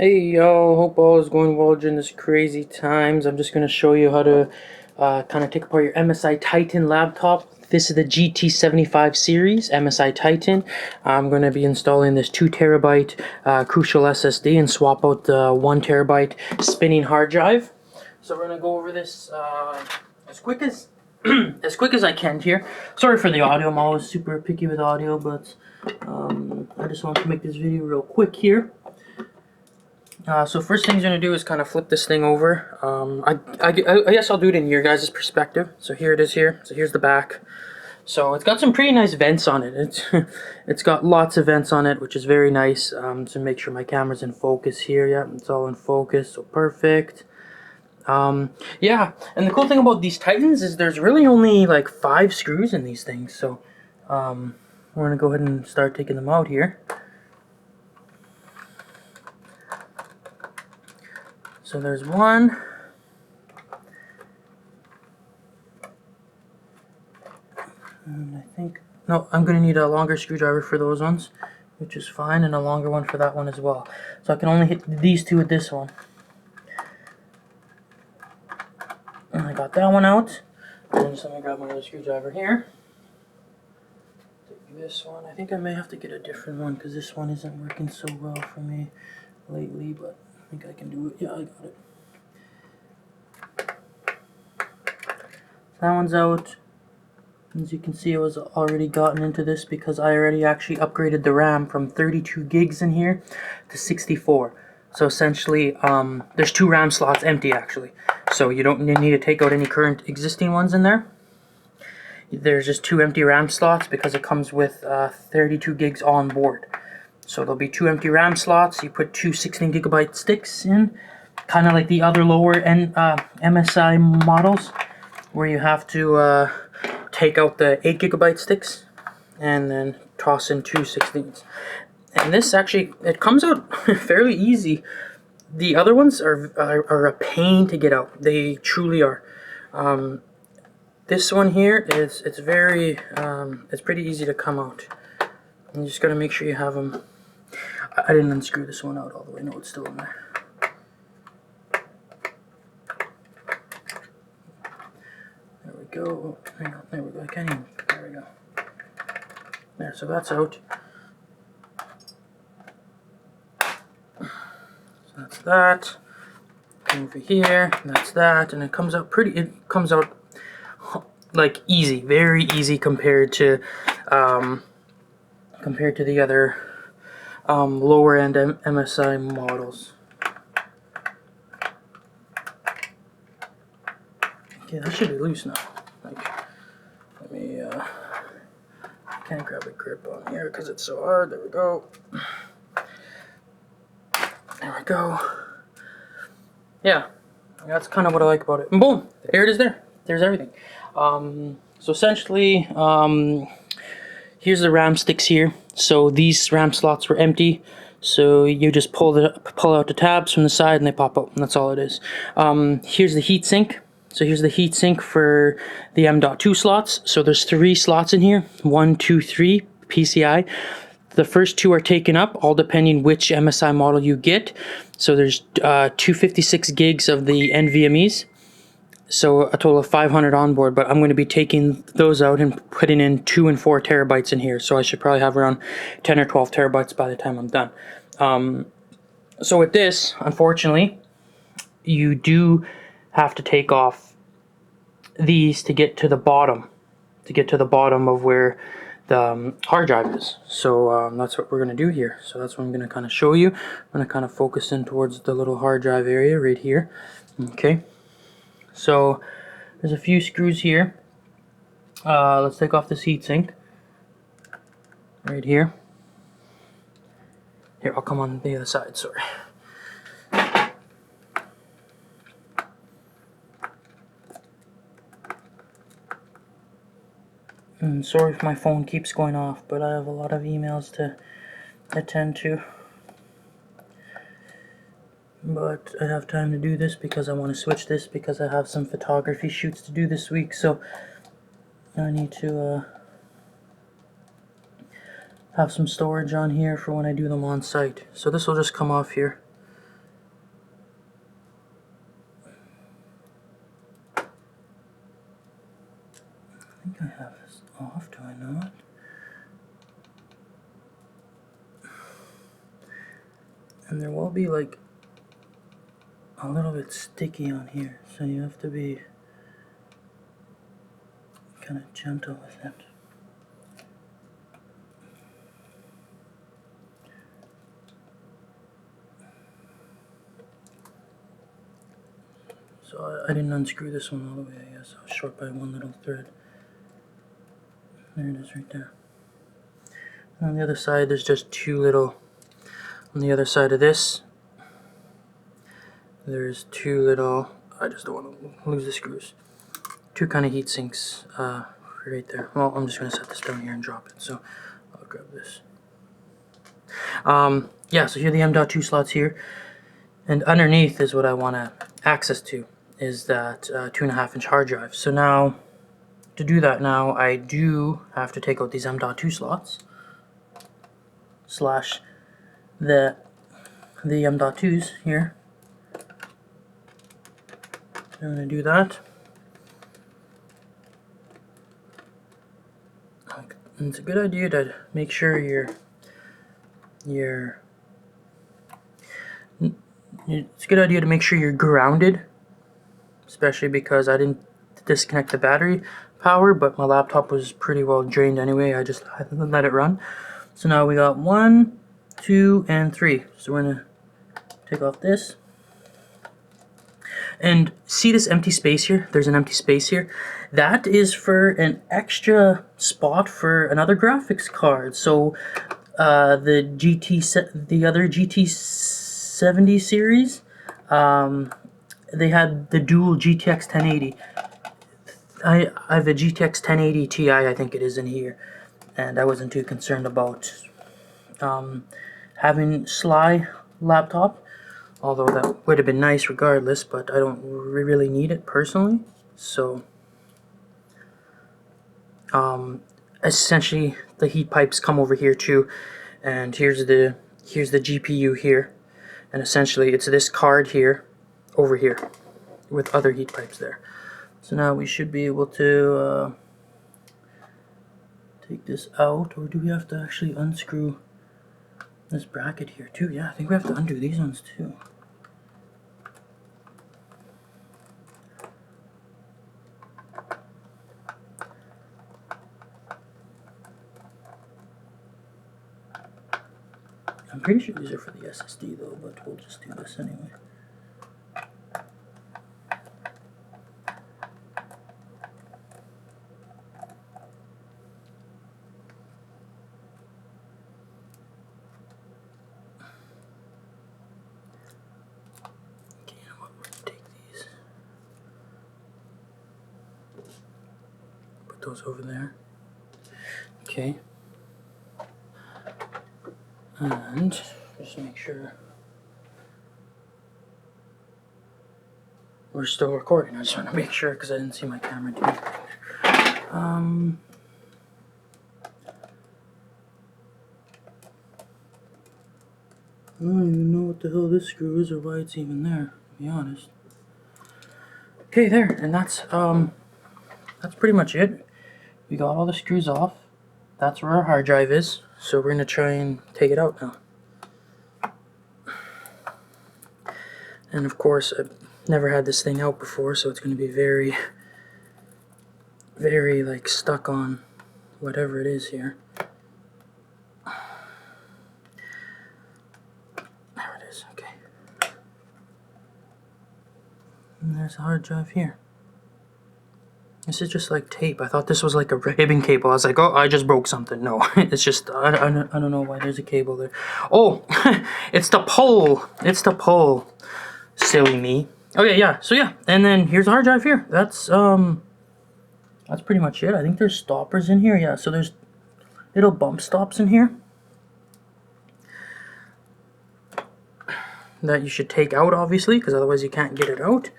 Hey y'all, hope all is going well during this crazy times. I'm just going to show you how to kind of take apart your MSI Titan laptop. This is the GT75 series, MSI Titan. I'm going to be installing this 2 terabyte Crucial SSD and swap out the 1 terabyte spinning hard drive. So we're going to go over this as quick as as quick as I can here. Sorry for the audio, I'm always super picky with audio, but I just want to make this video real quick here. So first thing you're going to do is kind of flip this thing over. I guess I'll do it in your guys' perspective. So here it is here. So here's the back. So it's got some pretty nice vents on it. It's got lots of vents on it, which is very nice. To make sure my camera's in focus here. Yeah, it's all in focus, so perfect. Yeah, and the cool thing about these Titans is there's really only like 5 screws in these things. So we're going to go ahead and start taking them out here. So there's one. And I think, no, I'm going to need a longer screwdriver for those ones, which is fine, and a longer one for that one as well. So I can only hit these two with this one. And I got that one out. And just let me grab my other screwdriver here. Take this one. I think I may have to get a different one because this one isn't working so well for me lately, but I think I can do it. Yeah, I got it. That one's out. As you can see, I was already gotten into this because I already actually upgraded the RAM from 32 gigs in here to 64. So essentially, there's 2 RAM slots empty actually. So you don't need to take out any current existing ones in there. There's just 2 empty RAM slots because it comes with 32 gigs on board. So there'll be 2 empty RAM slots. You put 2 16 gigabyte sticks in, kind of like the other lower end MSI models, where you have to take out the 8 gigabyte sticks and then toss in 2 16s. And this actually, it comes out fairly easy. The other ones are a pain to get out. They truly are. This one here it's pretty easy to come out. You just gotta make sure you have them. I didn't unscrew this one out all the way. No, it's still in there. There we go. Hang on, there we go. I can't even. There we go. There, so that's out. So that's that. Over here, that's that, and it comes out pretty. It comes out like easy, very easy compared to the other lower end MSI models. Okay, that should be loose now. Like, let me. I can't grab a grip on here because it's so hard. There we go. There we go. Yeah, that's kind of what I like about it. And boom, there it is. There's everything. So essentially, here's the RAM sticks here. So these RAM slots were empty. So you just pull out the tabs from the side and they pop out, and that's all it is. Here's the heat sink. So here's the heat sink for the M.2 slots. So there's 3 slots in here. 1, 2, 3 PCI. The first 2 are taken up, all depending which MSI model you get. So there's 256 gigs of the NVMe's. So a total of 500 on board, but I'm going to be taking those out and putting in 2 and 4 terabytes in here. So I should probably have around 10 or 12 terabytes by the time I'm done. So with this, unfortunately, you do have to take off these to get to the bottom, of where the hard drive is. So that's what we're going to do here. So that's what I'm going to kind of show you. I'm going to kind of focus in towards the little hard drive area right here. Okay. So there's a few screws here. Let's take off this heatsink right here. Here, I'll come on the other side, sorry. And sorry if my phone keeps going off, but I have a lot of emails to attend to. But I have time to do this because I want to switch this because I have some photography shoots to do this week, so I need to have some storage on here for when I do them on site. So this will just come off here. off, do I not? And there will be like a little bit sticky on here, so you have to be kind of gentle with it. So I didn't unscrew this one all the way, I guess. I was short by one little thread. There it is right there. And on the other side, there's just two little, on the other side of this, there's two little, I just don't want to lose the screws. Two kind of heat sinks right there. Well, I'm just going to set this down here and drop it, so I'll grab this. Yeah, so here are the M.2 slots here, and underneath is what I want to access to, is that 2.5-inch hard drive. So now, to do that now, I do have to take out these M.2 slots, slash the M.2s here. I'm going to do that. And it's a good idea to make sure it's a good idea to make sure you're grounded, especially because I didn't disconnect the battery power, but my laptop was pretty well drained anyway. I just let it run. So now we got 1, 2, and 3. So we're gonna take off this. And see this empty space here? There's an empty space here. That is for an extra spot for another graphics card. So the other GT70 series, they had the dual GTX 1080. I have a GTX 1080 Ti, I think it is, in here, and I wasn't too concerned about having Sly laptop. Although that would have been nice regardless, but I don't really need it personally. So, essentially, the heat pipes come over here too, and here's the GPU here, and essentially it's this card here, over here, with other heat pipes there. So now we should be able to take this out, or do we have to actually unscrew this bracket here too? Yeah, I think we have to undo these ones too. I'm pretty sure these are for the SSD though, but we'll just do this anyway. Okay, you know what, we're gonna take these, put those over there. Okay. And just make sure we're still recording. I just want to make sure because I didn't see my camera do anything. I don't even know what the hell this screw is or why it's even there, to be honest. Okay, there, and that's pretty much it. We got all the screws off. That's where our hard drive is. So we're gonna try and take it out now. And of course, I've never had this thing out before, so it's gonna be very, very like stuck on whatever it is here. There it is, okay. And there's the hard drive here. This is just like tape. I thought this was like a ribbon cable. I was like, oh, I just broke something. No, it's just, I don't know why there's a cable there. Oh, it's the pole. It's the pole. Silly me. Okay, yeah, so yeah. And then here's the hard drive here. That's pretty much it. I think there's stoppers in here. Yeah, so there's little bump stops in here that you should take out, obviously, because otherwise you can't get it out.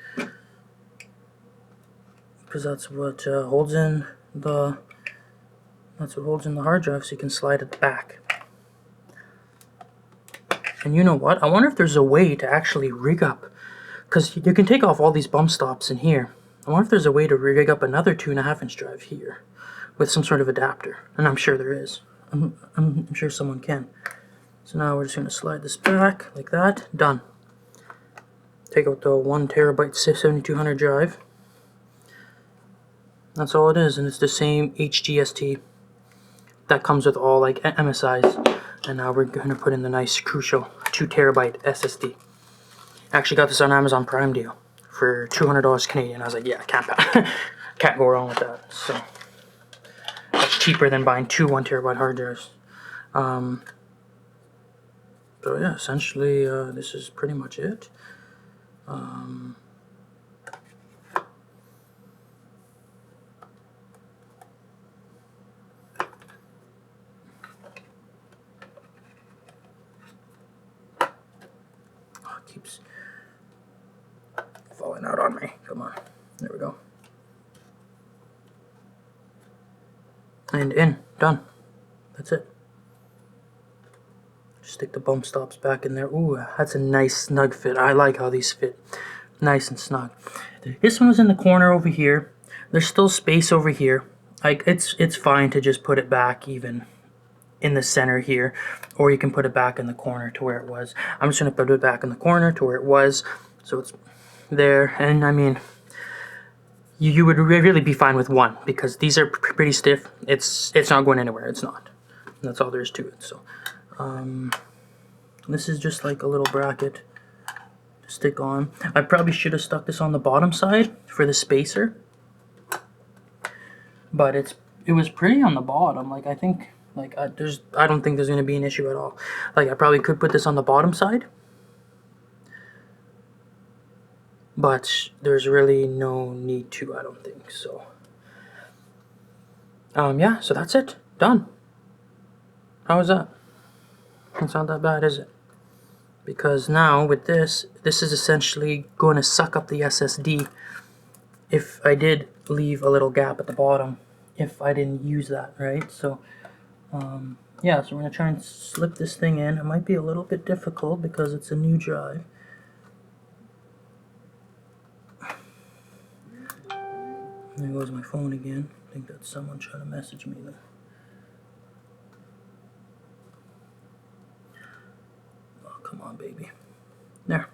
Because that's what holds in the hard drive, so you can slide it back. And you know what? I wonder if there's a way to actually rig up, because you can take off all these bump stops in here. I wonder if there's a way to rig up another 2.5-inch drive here, with some sort of adapter, and I'm sure there is. I'm sure someone can. So now we're just going to slide this back like that. Done. Take out the 1 terabyte 7200 drive. That's all it is, and it's the same HGST that comes with all like MSIs. And now we're going to put in the nice crucial 2 terabyte SSD. I actually got this on Amazon Prime deal for $200 Canadian. I was like, yeah, can't go wrong with that. So that's cheaper than buying 2 1 terabyte hard drives. So yeah, essentially this is pretty much it. It keeps falling out on me. Come on. There we go. And in. Done. That's it. Just stick the bump stops back in there. Ooh, that's a nice snug fit. I like how these fit. Nice and snug. This one was in the corner over here. There's still space over here. Like it's fine to just put it back even in the center here, or you can put it back in the corner to where it was. I'm just gonna put it back in the corner to where it was, so it's there. And I mean, you would really be fine with one because these are pretty stiff. It's not going anywhere. It's not. That's all there is to it. So this is just like a little bracket to stick on. I probably should have stuck this on the bottom side for the spacer, but it was pretty on the bottom. Like I think like I don't think there's gonna be an issue at all. Like I probably could put this on the bottom side, but there's really no need to, I don't think. So yeah, so that's it. Done. How is that? It's not that bad, is it? Because now with this is essentially going to suck up the SSD if I did leave a little gap at the bottom, if I didn't use that, right? So yeah, so we're going to try and slip this thing in. It might be a little bit difficult because it's a new drive. There goes my phone again. I think that's someone trying to message me there. Oh, come on, baby. There.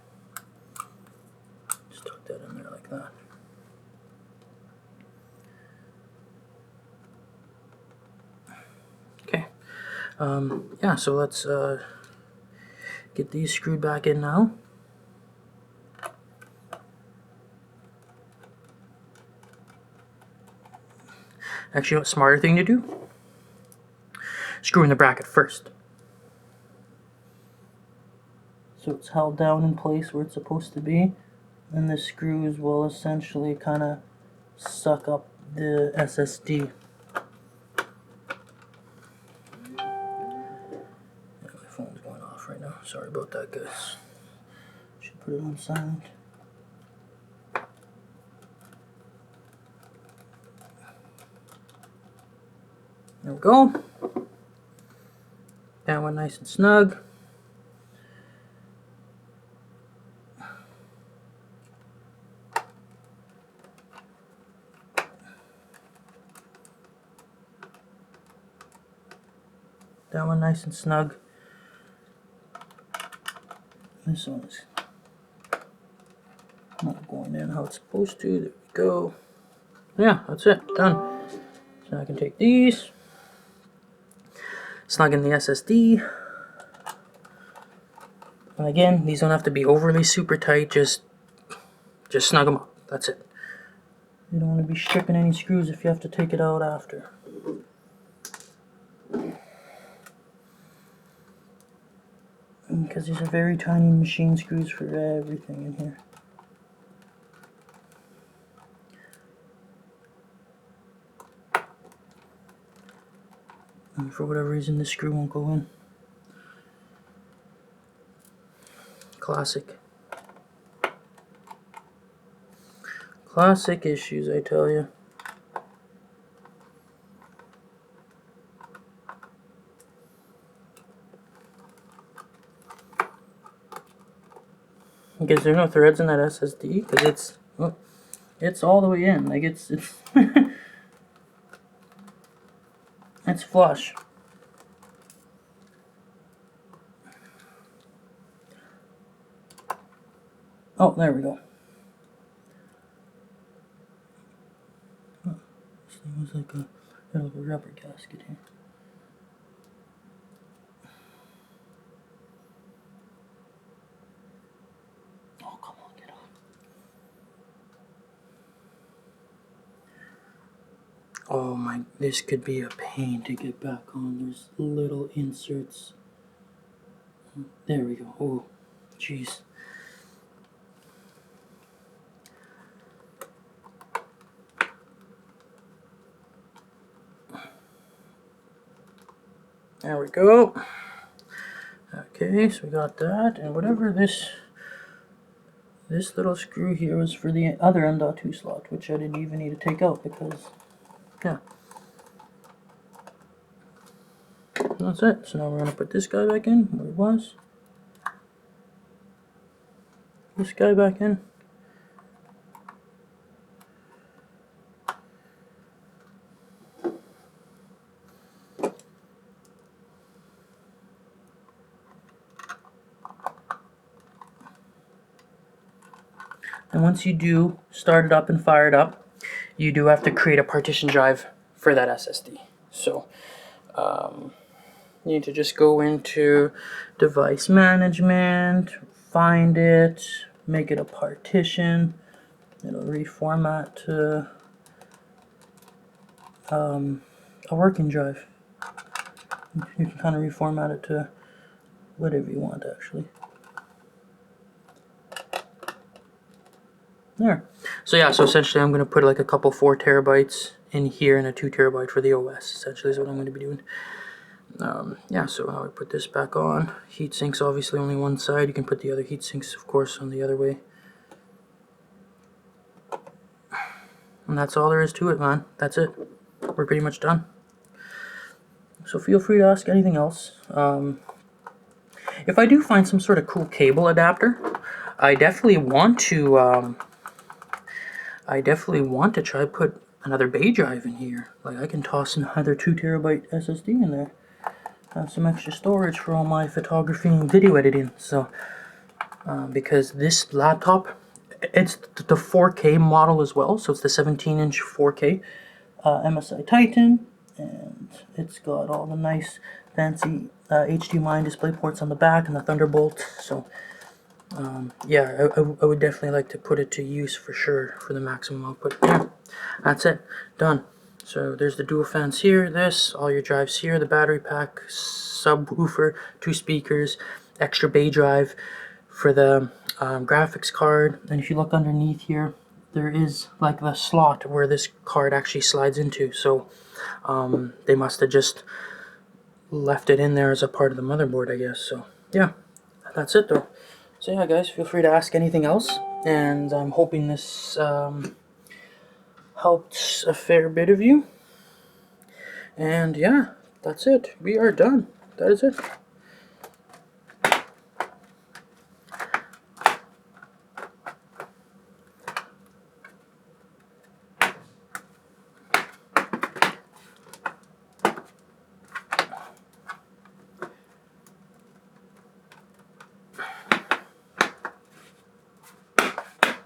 Just tuck that in there like that. Okay. Yeah, so let's get these screwed back in now. Actually, a smarter thing to do? Screw in the bracket first. So it's held down in place where it's supposed to be, and the screws will essentially kind of suck up the SSD. Yeah, my phone's going off right now. Sorry about that, guys. Should put it on silent. There we go. That one nice and snug. That one nice and snug. This one is not going in how it's supposed to. There we go. Yeah, that's it. Done. So now I can take these, snug in the SSD. And again, these don't have to be overly super tight. Just snug them up. That's it. You don't want to be stripping any screws if you have to take it out after. Because these are very tiny machine screws for everything in here. And for whatever reason, this screw won't go in. Classic. Classic issues, I tell you. Because there's no threads in that SSD, because it's all the way in. Like it's it's flush. Oh, there we go. Oh, this thing was like a little rubber gasket here. Oh, come on, get on. Oh my, this could be a pain to get back on. There's little inserts. There we go. Oh, jeez. There we go. Okay, so we got that, and whatever this little screw here was for the other M.2 slot, which I didn't even need to take out because, yeah. That's it. So now we're going to put this guy back in where it was. This guy back in. And once you do start it up and fire it up, you do have to create a partition drive for that SSD. So you need to just go into device management, find it, make it a partition. It'll reformat to a working drive. You can kind of reformat it to whatever you want, actually. There. So yeah, so essentially I'm going to put like a couple 4 terabytes in here and a 2 terabyte for the OS, essentially is what I'm going to be doing. Yeah, so how I put this back on. Heat sinks obviously only one side. You can put the other heat sinks, of course, on the other way. And that's all there is to it, man. That's it. We're pretty much done. So feel free to ask anything else. If I do find some sort of cool cable adapter, I definitely want to try put another bay drive in here. Like I can toss another 2 terabyte SSD in there. Have some extra storage for all my photography and video editing. So because this laptop, it's the 4K model as well, so it's the 17-inch 4K MSI Titan, and it's got all the nice fancy HDMI display ports on the back and the Thunderbolt. So yeah, I would definitely like to put it to use for sure for the maximum output. Yeah, that's it, done. So there's the dual fans here, all your drives here, the battery pack, subwoofer, 2 speakers, extra bay drive for the graphics card. And if you look underneath here, there is like the slot where this card actually slides into. So they must have just left it in there as a part of the motherboard, I guess. So yeah, that's it though. So yeah, guys, feel free to ask anything else, and I'm hoping this helped a fair bit of you. And yeah, that's it. We are done. That is it.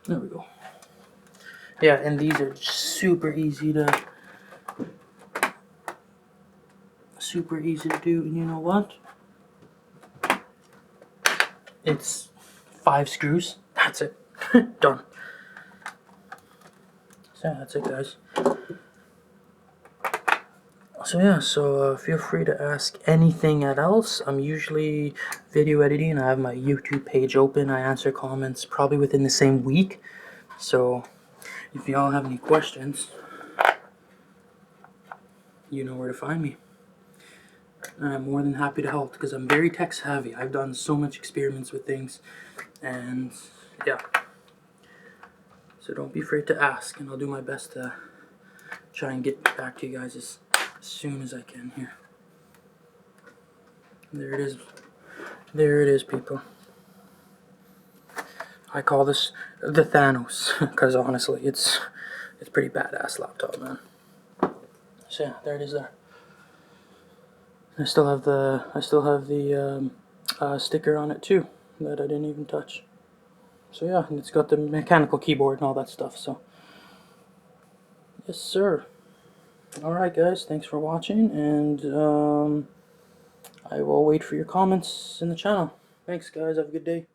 There we go. Yeah, and these are super easy to do. And you know what? It's 5 screws. That's it. Done. So yeah, that's it, guys. So yeah, so feel free to ask anything else. I'm usually video editing. I have my YouTube page open. I answer comments probably within the same week. So if y'all have any questions, you know where to find me. And I'm more than happy to help because I'm very tech savvy. I've done so much experiments with things, and yeah. So don't be afraid to ask, and I'll do my best to try and get back to you guys as soon as I can here. There it is. There it is, people. I call this the Thanos because honestly, it's pretty badass laptop, man. So yeah, there it is there. I still have the sticker on it too that I didn't even touch. So yeah, and it's got the mechanical keyboard and all that stuff. So yes, sir. All right, guys. Thanks for watching, and I will wait for your comments in the channel. Thanks, guys. Have a good day.